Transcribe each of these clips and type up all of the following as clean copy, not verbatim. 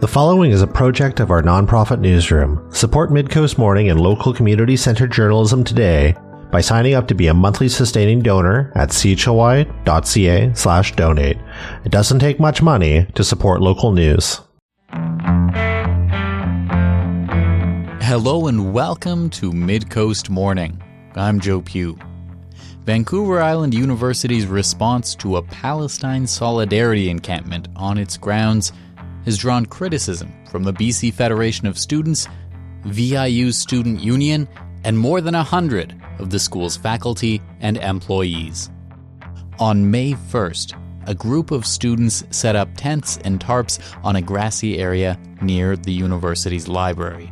The following is a project of our nonprofit newsroom. Support Midcoast Morning and local community-centered journalism today by signing up to be a monthly sustaining donor at chly.ca/donate. It doesn't take much money to support local news. Hello and welcome to Midcoast Morning. I'm Joe Pugh. Vancouver Island University's response to a Palestine solidarity encampment on its grounds has drawn criticism from the BC Federation of Students, VIU Student Union, and more than 100 of the school's faculty and employees. On May 1st, a group of students set up tents and tarps on a grassy area near the university's library.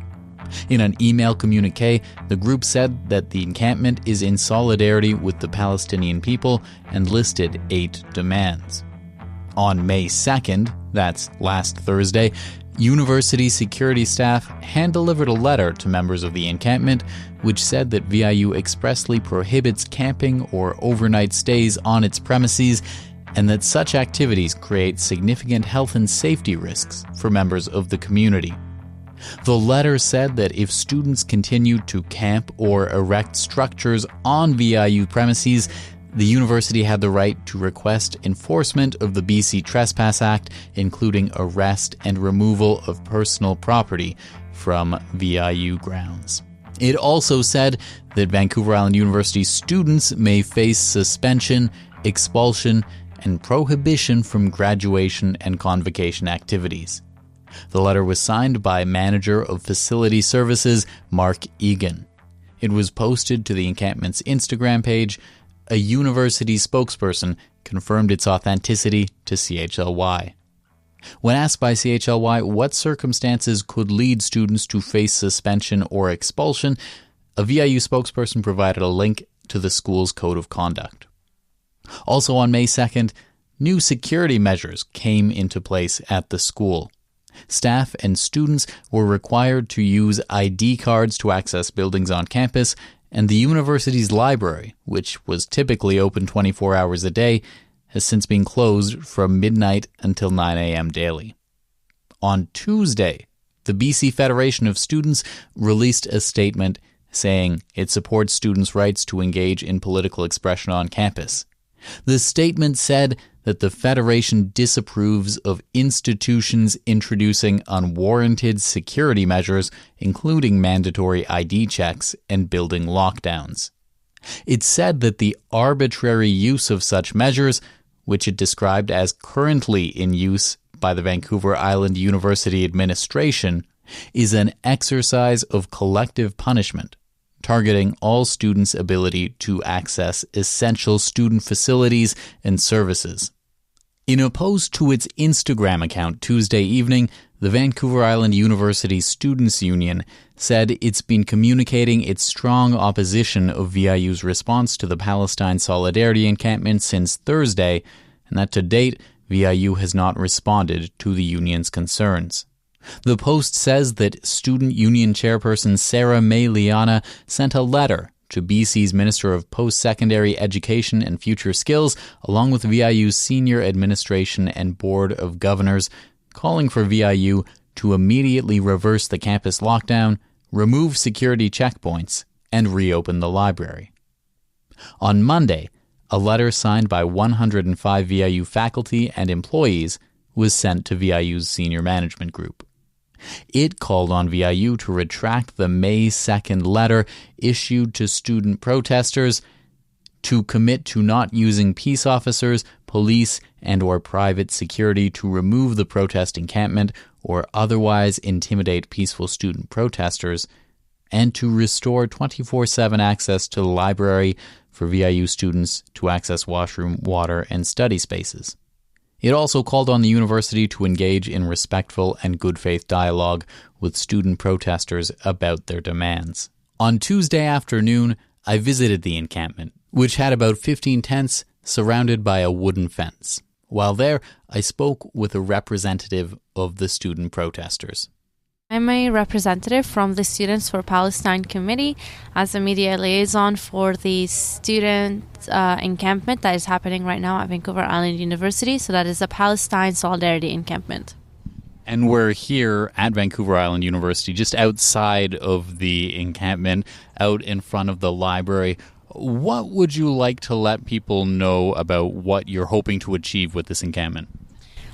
In an email communique, the group said that the encampment is in solidarity with the Palestinian people and listed 8 demands. On May 2nd, that's last Thursday, university security staff hand-delivered a letter to members of the encampment which said that VIU expressly prohibits camping or overnight stays on its premises and that such activities create significant health and safety risks for members of the community. The letter said that if students continue to camp or erect structures on VIU premises, the university had the right to request enforcement of the BC Trespass Act, including arrest and removal of personal property from VIU grounds. It also said that Vancouver Island University students may face suspension, expulsion, and prohibition from graduation and convocation activities. The letter was signed by Manager of Facility Services, Mark Egan. It was posted to the encampment's Instagram page. A university spokesperson confirmed its authenticity to CHLY. When asked by CHLY what circumstances could lead students to face suspension or expulsion, a VIU spokesperson provided a link to the school's code of conduct. Also on May 2nd, new security measures came into place at the school. Staff and students were required to use ID cards to access buildings on campus, and the university's library, which was typically open 24 hours a day, has since been closed from midnight until 9 a.m. daily. On Tuesday, the BC Federation of Students released a statement saying it supports students' rights to engage in political expression on campus. The statement said that the Federation disapproves of institutions introducing unwarranted security measures, including mandatory ID checks and building lockdowns. It said that the arbitrary use of such measures, which it described as currently in use by the Vancouver Island University administration, is an exercise of collective punishment, targeting all students' ability to access essential student facilities and services. In a post to its Instagram account Tuesday evening, the Vancouver Island University Students' Union said it's been communicating its strong opposition of VIU's response to the Palestine solidarity encampment since Thursday, and that to date, VIU has not responded to the union's concerns. The post says that Student Union Chairperson Sarah May Liana sent a letter to BC's Minister of Post-Secondary Education and Future Skills, along with VIU's Senior Administration and Board of Governors, calling for VIU to immediately reverse the campus lockdown, remove security checkpoints, and reopen the library. On Monday, a letter signed by 105 VIU faculty and employees was sent to VIU's senior management group. It called on VIU to retract the May 2nd letter issued to student protesters, to commit to not using peace officers, police, and/or private security to remove the protest encampment or otherwise intimidate peaceful student protesters, and to restore 24/7 access to the library for VIU students to access washroom, water, and study spaces. It also called on the university to engage in respectful and good faith dialogue with student protesters about their demands. On Tuesday afternoon, I visited the encampment, which had about 15 tents surrounded by a wooden fence. While there, I spoke with a representative of the student protesters. I'm a representative from the Students for Palestine Committee as a media liaison for the student encampment that is happening right now at Vancouver Island University. So that is a Palestine solidarity encampment. And we're here at Vancouver Island University, just outside of the encampment, out in front of the library. What would you like to let people know about what you're hoping to achieve with this encampment?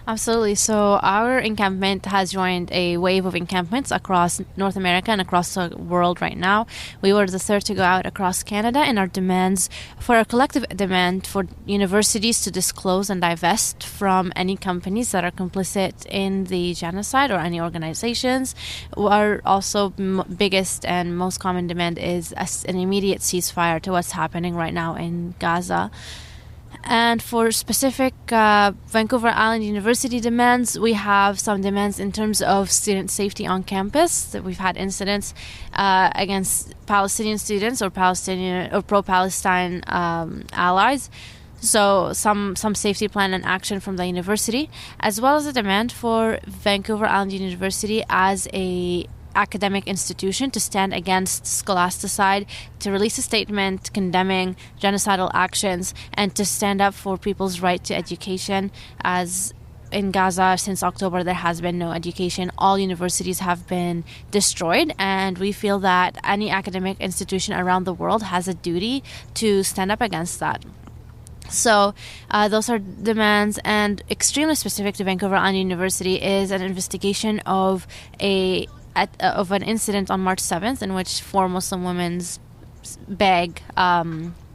Absolutely. So our encampment has joined a wave of encampments across North America and across the world right now. We were the third to go out across Canada, and our demands, for our collective demand for universities to disclose and divest from any companies that are complicit in the genocide or any organizations. Our also biggest and most common demand is an immediate ceasefire to what's happening right now in Gaza. And for specific Vancouver Island University demands, we have some demands in terms of student safety on campus. That we've had incidents against Palestinian students or Palestinian or pro-Palestine allies. So some safety plan and action from the university, as well as a demand for Vancouver Island University as a academic institution to stand against scholasticide, to release a statement condemning genocidal actions, and to stand up for people's right to education. As in Gaza, since October, there has been no education. All universities have been destroyed, and we feel that any academic institution around the world has a duty to stand up against that. So those are demands, and extremely specific to Vancouver Island University is an investigation of an incident on March 7th in which 4 Muslim women's bag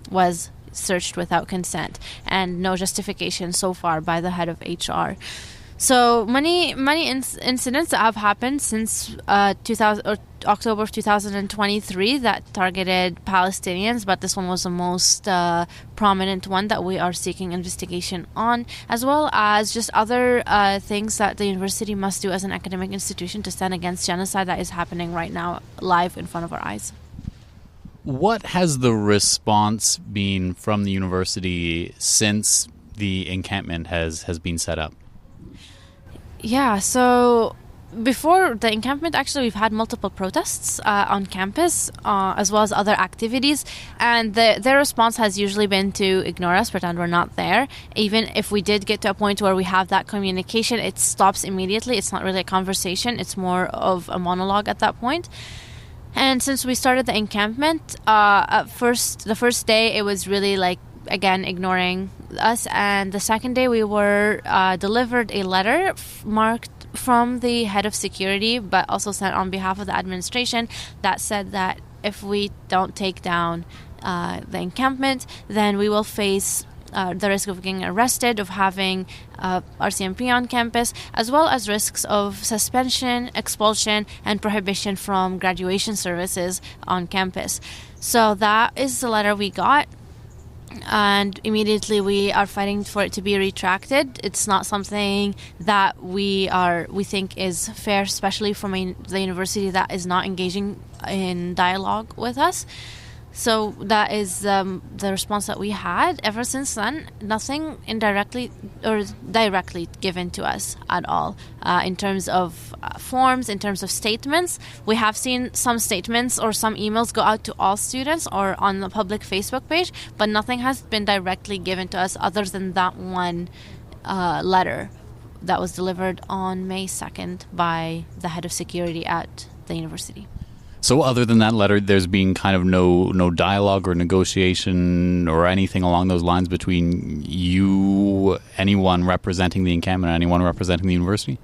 was searched without consent, and no justification so far by the head of HR. So many incidents that have happened since October of 2023 that targeted Palestinians, but this one was the most prominent one that we are seeking investigation on, as well as just other things that the university must do as an academic institution to stand against genocide that is happening right now live in front of our eyes. What has the response been from the university since the encampment has been set up? Yeah, so before the encampment, actually, we've had multiple protests on campus, as well as other activities, and their response has usually been to ignore us, pretend we're not there. Even if we did get to a point where we have that communication, it stops immediately. It's not really a conversation. It's more of a monologue at that point. And since we started the encampment, the first day, it was really again, ignoring us. And the second day, we were delivered a letter marked from the head of security, but also sent on behalf of the administration, that said that if we don't take down the encampment, then we will face the risk of getting arrested, of having RCMP on campus, as well as risks of suspension, expulsion, and prohibition from graduation services on campus. So that is the letter we got. And immediately we are fighting for it to be retracted. It's not something that we think is fair, especially from the university that is not engaging in dialogue with us. So that is the response that we had. Ever since then, nothing indirectly or directly given to us at all in terms of forms, in terms of statements. We have seen some statements or some emails go out to all students or on the public Facebook page, but nothing has been directly given to us other than that one letter that was delivered on May 2nd by the head of security at the university. So other than that letter, there's been kind of no dialogue or negotiation or anything along those lines between you, anyone representing the encampment, anyone representing the university?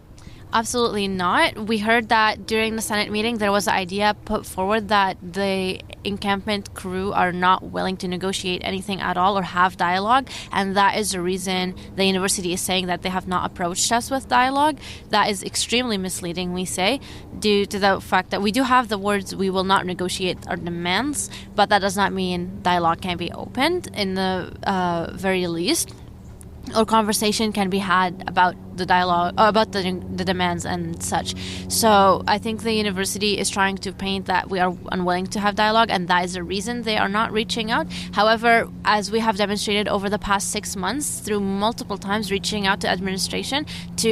Absolutely not. We heard that during the Senate meeting, there was an idea put forward that the encampment crew are not willing to negotiate anything at all or have dialogue, and that is the reason the university is saying that they have not approached us with dialogue. That is extremely misleading, we say, due to the fact that we do have the words, "we will not negotiate our demands," but that does not mean dialogue can be opened in the very least. Or conversation can be had about the dialogue, about the demands and such. So I think the university is trying to paint that we are unwilling to have dialogue, and that is the reason they are not reaching out. However, as we have demonstrated over the past 6 months, through multiple times reaching out to administration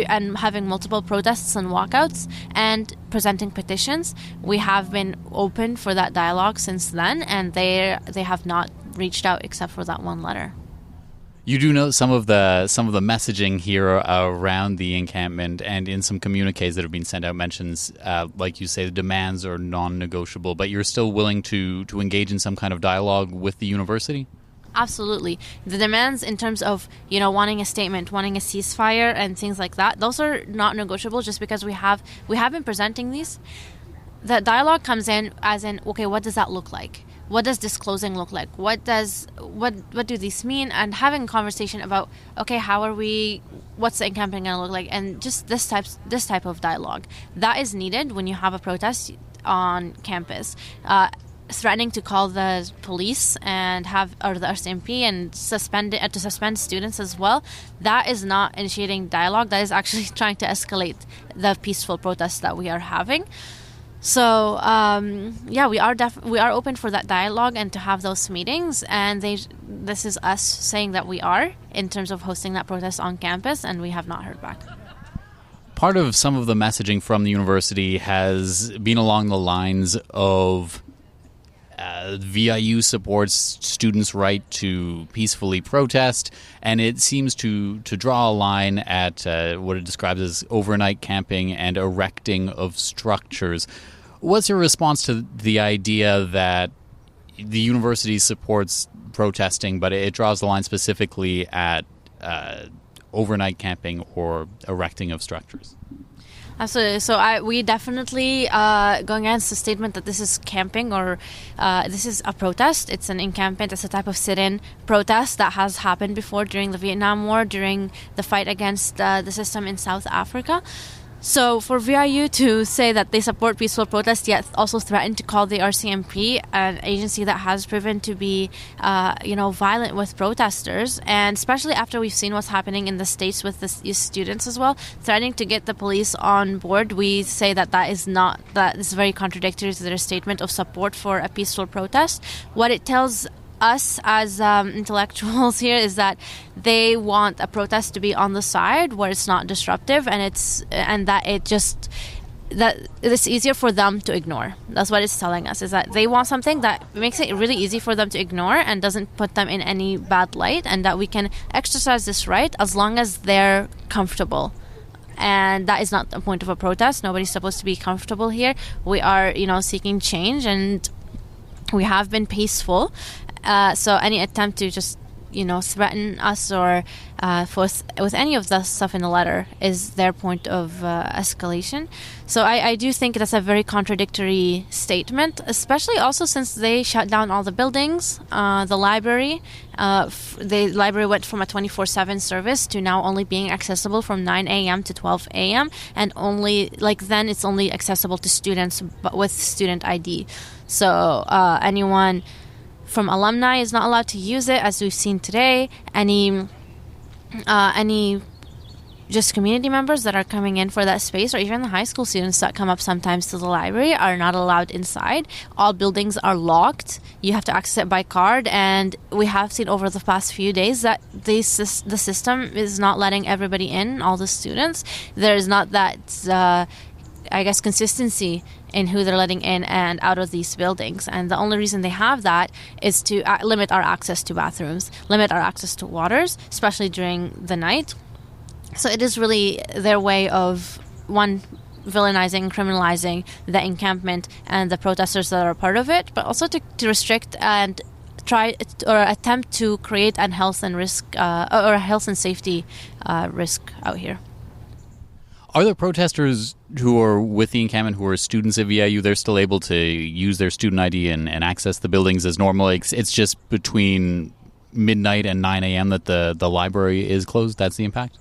and having multiple protests and walkouts and presenting petitions, we have been open for that dialogue since then, and they have not reached out except for that one letter. You do know some of the messaging here around the encampment, and in some communiques that have been sent out mentions, like you say, the demands are non-negotiable, but you're still willing to engage in some kind of dialogue with the university? Absolutely. The demands in terms of, wanting a statement, wanting a ceasefire and things like that, those are not negotiable just because we have been presenting these. The dialogue comes in as in, okay, what does that look like? What does disclosing look like? What do these mean? And having a conversation about, okay, what's the encampment going to look like? And just this type of dialogue. That is needed when you have a protest on campus. Threatening to call the police or the RCMP and to suspend students as well. That is not initiating dialogue. That is actually trying to escalate the peaceful protests that we are having. So we are open for that dialogue and to have those meetings. And this is us saying that we are in terms of hosting that protest on campus, and we have not heard back. Part of some of the messaging from the university has been along the lines of VIU supports students' right to peacefully protest, and it seems to draw a line at what it describes as overnight camping and erecting of structures. What's your response to the idea that the university supports protesting, but it draws the line specifically at overnight camping or erecting of structures? Absolutely. So we definitely going against the statement that this is camping or this is a protest. It's an encampment. It's a type of sit-in protest that has happened before during the Vietnam War, during the fight against the system in South Africa. So for VIU to say that they support peaceful protests, yet also threaten to call the RCMP, an agency that has proven to be, violent with protesters, and especially after we've seen what's happening in the States with these students as well, threatening to get the police on board, we say that that is very contradictory to their statement of support for a peaceful protest. What it tells us as intellectuals here is that they want a protest to be on the side where it's not disruptive, and that it's easier for them to ignore. That's what it's telling us, is that they want something that makes it really easy for them to ignore and doesn't put them in any bad light, and that we can exercise this right as long as they're comfortable. And that is not the point of a protest. Nobody's supposed to be comfortable here. We are, seeking change, and we have been peaceful. So any attempt to just, threaten us or with any of the stuff in the letter is their point of escalation. So I do think that's a very contradictory statement, especially also since they shut down all the buildings. The library went from a 24/7 service to now only being accessible from 9 a.m. to 12 a.m. and only then it's only accessible to students but with student ID. So anyone from alumni is not allowed to use it, as we've seen today. Any just community members that are coming in for that space, or even the high school students that come up sometimes to the library, are not allowed inside. All buildings are locked. You have to access it by card, and we have seen over the past few days that the system is not letting everybody in, all the students. There is not that consistency in who they're letting in and out of these buildings. And the only reason they have that is to limit our access to bathrooms, limit our access to waters, especially during the night. So it is really their way of, one, villainizing, criminalizing the encampment and the protesters that are part of it, but also to restrict and try or attempt to create a health and safety risk out here. Are there protesters who are with the encampment who are students of VIU? They're still able to use their student ID and access the buildings as normal? It's just between midnight and 9 a.m. that the library is closed? That's the impact?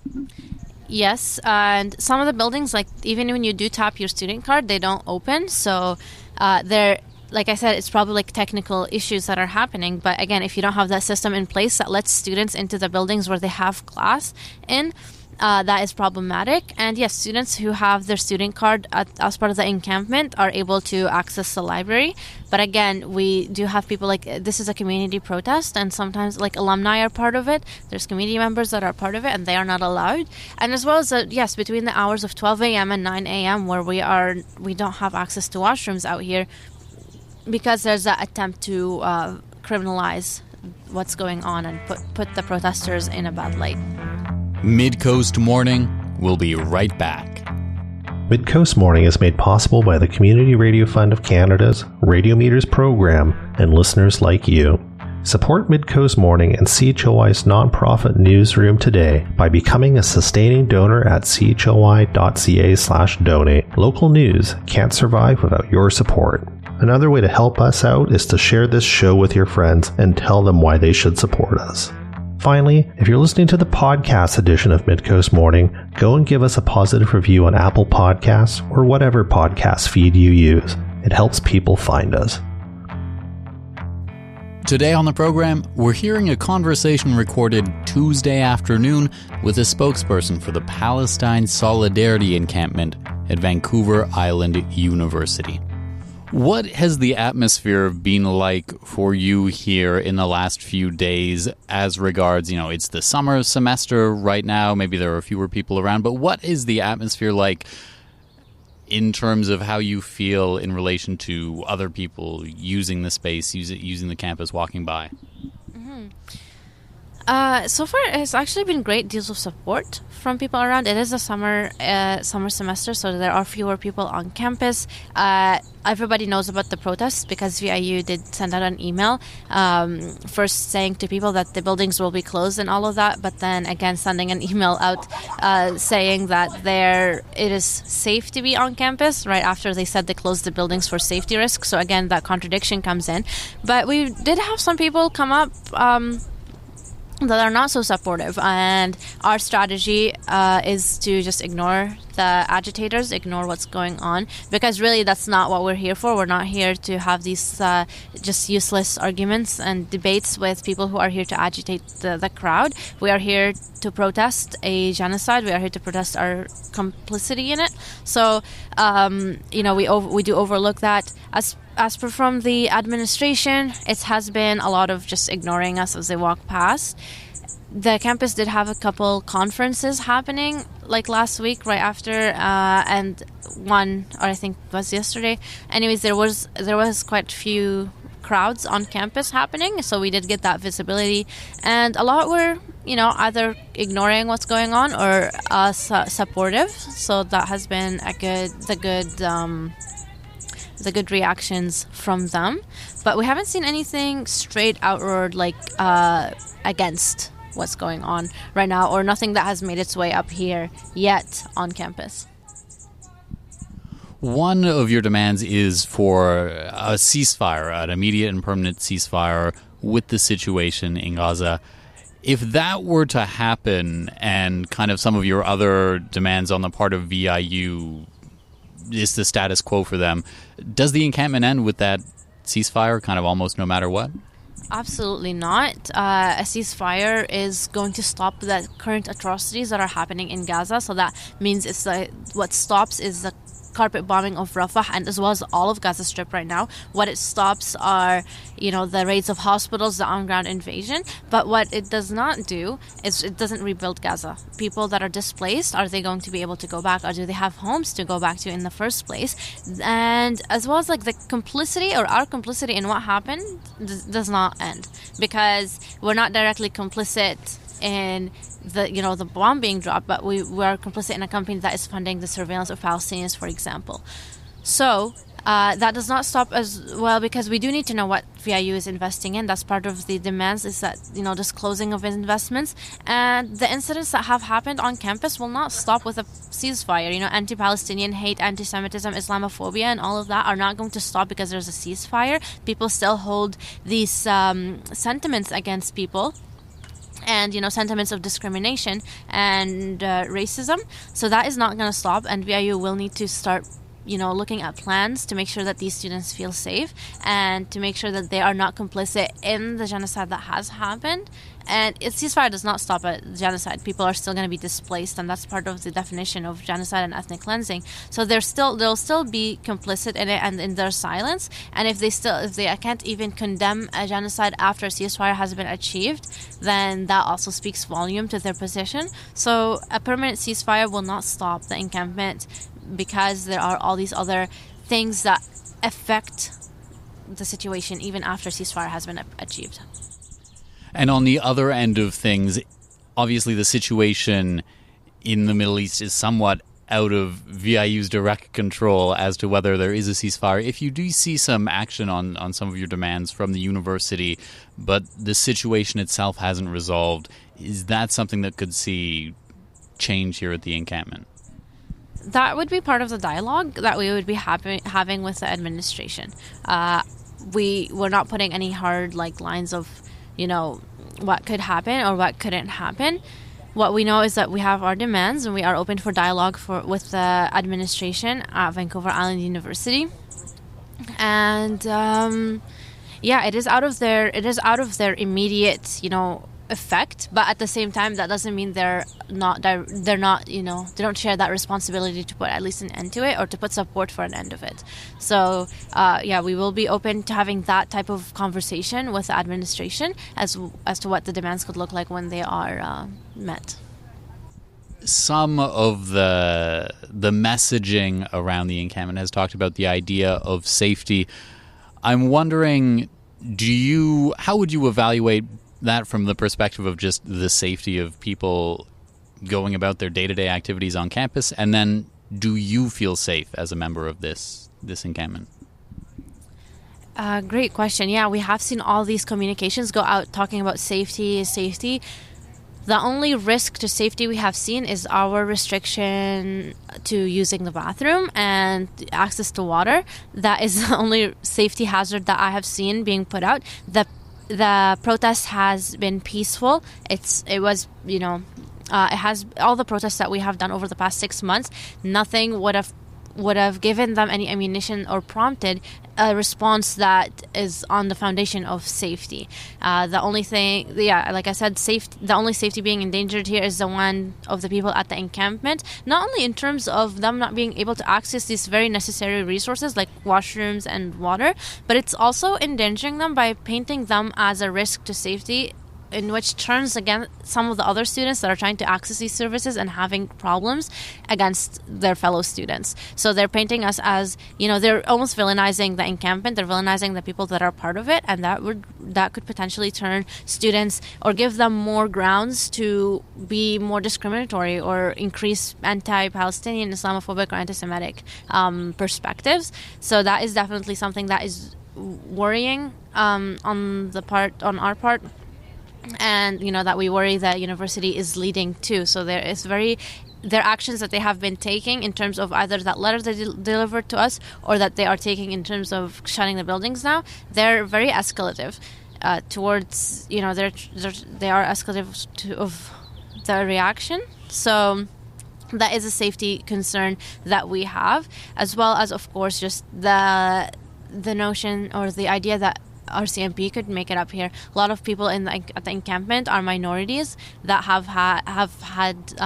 Yes, and some of the buildings, even when you do tap your student card, they don't open. So they're, like I said, it's probably technical issues that are happening. But again, if you don't have that system in place that lets students into the buildings where they have class in, that is problematic. And yes, students who have their student card as part of the encampment are able to access the library. But again, we do have people this is a community protest, and sometimes alumni are part of it. There's community members that are part of it, and they are not allowed. And as well as between the hours of 12 a.m. and 9 a.m. where we don't have access to washrooms out here, because there's that attempt to criminalize what's going on and put the protesters in a bad light. Midcoast Morning. We'll be right back. Midcoast Morning is made possible by the Community Radio Fund of Canada's Radio Meters program and listeners like you. Support Midcoast Morning and CHLY's nonprofit newsroom today by becoming a sustaining donor at chly.ca/donate. Local news can't survive without your support. Another way to help us out is to share this show with your friends and tell them why they should support us. Finally, if you're listening to the podcast edition of Midcoast Morning, go and give us a positive review on Apple Podcasts or whatever podcast feed you use. It helps people find us. Today on the program, we're hearing a conversation recorded Tuesday afternoon with a spokesperson for the Palestine Solidarity Encampment at Vancouver Island University. What has the atmosphere been like for you here in the last few days as regards, it's the summer semester right now, maybe there are fewer people around, but what is the atmosphere like in terms of how you feel in relation to other people using the space, using the campus, walking by? So far, it's actually been great deals of support from people around. It is a summer semester, so there are fewer people on campus. Everybody knows about the protests because VIU did send out an email first saying to people that the buildings will be closed and all of that, but then again sending an email out saying that it is safe to be on campus right after they said they closed the buildings for safety risks. So again, that contradiction comes in. But we did have some people come up that are not so supportive, and our strategy is to just ignore the agitators, ignore what's going on, because really that's not what we're here for. We're not here to have these just useless arguments and debates with people who are here to agitate the crowd. We are here to protest a genocide. We are here to protest our complicity in it. So we do overlook that. As per from the administration, it has been a lot of just ignoring us as they walk past. The campus did have a couple conferences happening like last week right after, and one, or I think it was yesterday. Anyways, there was quite a few crowds on campus happening, so we did get that visibility, and a lot were either ignoring what's going on or supportive. So that has been the good reactions from them, but we haven't seen anything straight outward like against what's going on right now, or nothing that has made its way up here yet on campus. One of your demands is for a ceasefire, an immediate and permanent ceasefire with the situation in Gaza. If that were to happen, and kind of some of your other demands on the part of VIU is the status quo for them, does the encampment end with that ceasefire kind of almost no matter what? Absolutely not. A ceasefire is going to stop the current atrocities that are happening in Gaza. So that means what stops is the carpet bombing of Rafah, and as well as all of Gaza Strip right now. What it stops are, the raids of hospitals, the on-ground invasion. But what it does not do is it doesn't rebuild Gaza. People that are displaced, are they going to be able to go back, or do they have homes to go back to in the first place? And as well as the complicity, or our complicity in what happened does not end, because we're not directly complicit in the bomb being dropped, but we are complicit in a company that is funding the surveillance of Palestinians, for example. So that does not stop as well, because we do need to know what VIU is investing in. That's part of the demands, is that disclosing of investments, and the incidents that have happened on campus will not stop with a ceasefire. Anti-Palestinian hate, anti-Semitism, Islamophobia, and all of that are not going to stop because there's a ceasefire. People still hold these sentiments against people, and sentiments of discrimination and racism. So that is not going to stop, and VIU will need to start looking at plans to make sure that these students feel safe, and to make sure that they are not complicit in the genocide that has happened. And ceasefire does not stop at genocide. People are still going to be displaced, and that's part of the definition of genocide and ethnic cleansing. So they'll still be complicit in it and in their silence. And if they can't even condemn a genocide after a ceasefire has been achieved, then that also speaks volume to their position. So a permanent ceasefire will not stop the encampment, because there are all these other things that affect the situation even after ceasefire has been achieved. And on the other end of things, obviously the situation in the Middle East is somewhat out of VIU's direct control as to whether there is a ceasefire. If you do see some action on some of your demands from the university, but the situation itself hasn't resolved, is that something that could see change here at the encampment? That would be part of the dialogue that we would be having with the administration. We're not putting any hard lines of, what could happen or what couldn't happen. What we know is that we have our demands, and we are open for dialogue with the administration at Vancouver Island University. And it is out of their immediate, effect. But at the same time, that doesn't mean they don't share that responsibility to put at least an end to it, or to put support for an end of it. So we will be open to having that type of conversation with the administration as to what the demands could look like when they are met. Some of the messaging around the encampment has talked about the idea of safety. I'm wondering, how would you evaluate that from the perspective of just the safety of people going about their day-to-day activities on campus? And then, do you feel safe as a member of this encampment? Great question. Yeah, we have seen all these communications go out talking about safety. The only risk to safety we have seen is our restriction to using the bathroom and access to water. That is the only safety hazard that I have seen being put out. The protest has been peaceful. It has all the protests that we have done over the past 6 months. Nothing would have given them any ammunition or prompted a response that is on the foundation of safety. The only thing, like I said, the only safety being endangered here is the one of the people at the encampment, not only in terms of them not being able to access these very necessary resources like washrooms and water, but it's also endangering them by painting them as a risk to safety, in which turns against some of the other students that are trying to access these services and having problems against their fellow students. So they're painting us as, they're almost villainizing the encampment, they're villainizing the people that are part of it, and that could potentially turn students or give them more grounds to be more discriminatory or increase anti-Palestinian, Islamophobic, or anti-Semitic perspectives. So that is definitely something that is worrying on our part. And that we worry that university is leading to. So their actions that they have been taking in terms of either that letter they delivered to us, or that they are taking in terms of shutting the buildings now, they're very escalative towards they are escalative of their reaction. So that is a safety concern that we have, as well as, of course, just the notion or the idea that RCMP could make it up here. A lot of people at the encampment are minorities that have had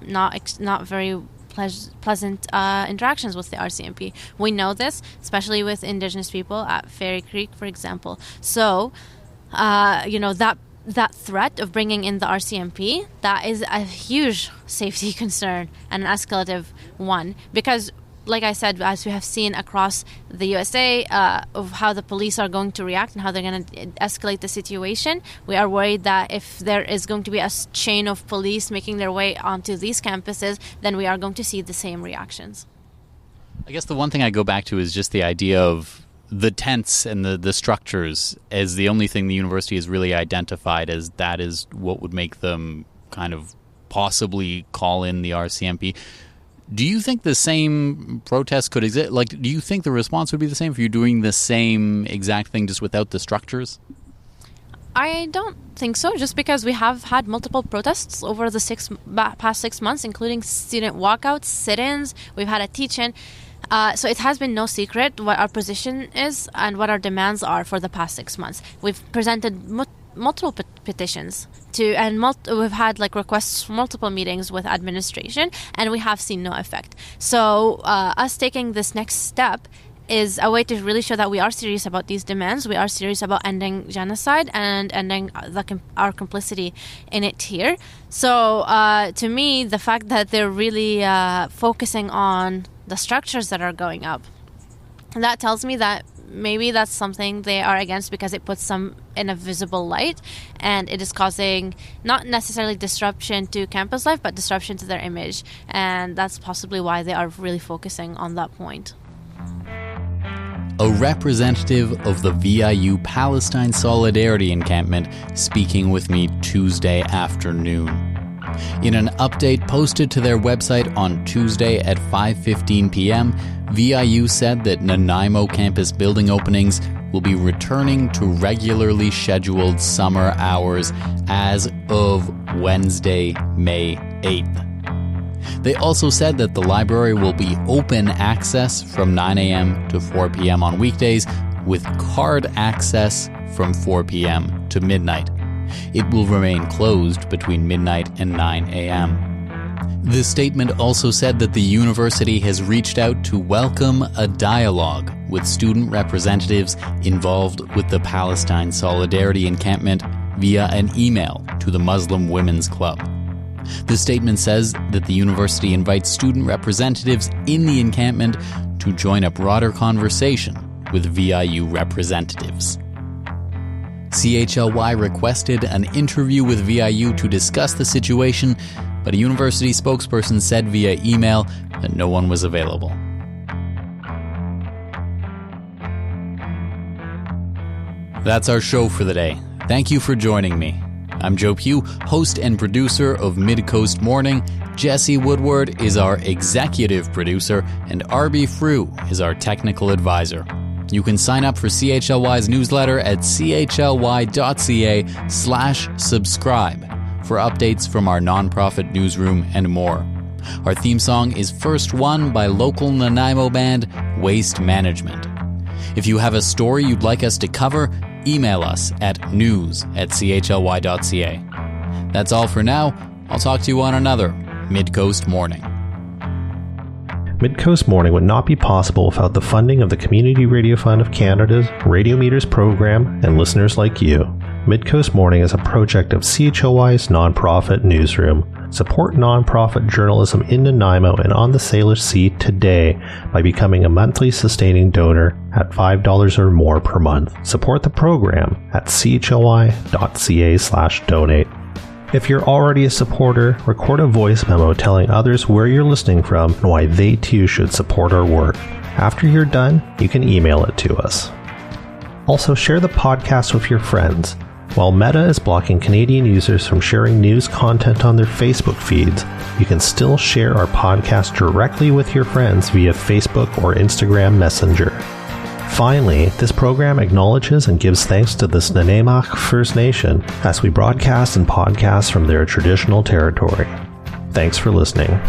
not very pleasant interactions with the RCMP. We know this, especially with Indigenous people at Fairy Creek, for example. So, that threat of bringing in the RCMP, that is a huge safety concern and an escalative one, because, like I said, as we have seen across the USA, of how the police are going to react and how they're going to escalate the situation, we are worried that if there is going to be a chain of police making their way onto these campuses, then we are going to see the same reactions. I guess the one thing I go back to is just the idea of the tents and the structures as the only thing the university has really identified as that is what would make them kind of possibly call in the RCMP. Do you think the same protests could exist? Do you think the response would be the same if you're doing the same exact thing just without the structures? I don't think so, just because we have had multiple protests over the past 6 months, including student walkouts, sit-ins. We've had a teach-in. So it has been no secret what our position is and what our demands are for the past 6 months. We've presented multiple petitions we've had requests for multiple meetings with administration, and we have seen no effect. So us taking this next step is a way to really show that we are serious about these demands. We are serious about ending genocide and ending our complicity in it here. So to me, the fact that they're really focusing on the structures that are going up, that tells me that maybe that's something they are against because it puts them in a visible light, and it is causing not necessarily disruption to campus life, but disruption to their image. And that's possibly why they are really focusing on that point. A representative of the VIU Palestine Solidarity Encampment speaking with me Tuesday afternoon. In an update posted to their website on Tuesday at 5:15 p.m., VIU said that Nanaimo campus building openings will be returning to regularly scheduled summer hours as of Wednesday, May 8th. They also said that the library will be open access from 9 a.m. to 4 p.m. on weekdays, with card access from 4 p.m. to midnight. It will remain closed between midnight and 9 a.m. The statement also said that the university has reached out to welcome a dialogue with student representatives involved with the Palestine Solidarity Encampment via an email to the Muslim Women's Club. The statement says that the university invites student representatives in the encampment to join a broader conversation with VIU representatives. CHLY requested an interview with VIU to discuss the situation, but a university spokesperson said via email that no one was available. That's our show for the day. Thank you for joining me. I'm Joe Pugh, host and producer of Midcoast Morning. Jesse Woodward is our executive producer, and RB Frew is our technical advisor. You can sign up for CHLY's newsletter at chly.ca/subscribe for updates from our nonprofit newsroom and more. Our theme song is First One by local Nanaimo band Waste Management. If you have a story you'd like us to cover, email us at news@chly.ca. That's all for now. I'll talk to you on another Midcoast Morning. Midcoast Morning would not be possible without the funding of the Community Radio Fund of Canada's Radio Meters program and listeners like you. Midcoast Morning is a project of CHLY's nonprofit newsroom. Support nonprofit journalism in Nanaimo and on the Salish Sea today by becoming a monthly sustaining donor at $5 or more per month. Support the program at chly.ca/donate. If you're already a supporter, record a voice memo telling others where you're listening from and why they too should support our work. After you're done, you can email it to us. Also, share the podcast with your friends. While Meta is blocking Canadian users from sharing news content on their Facebook feeds, you can still share our podcast directly with your friends via Facebook or Instagram Messenger. Finally, this program acknowledges and gives thanks to the Snuneymuxw First Nation as we broadcast and podcast from their traditional territory. Thanks for listening.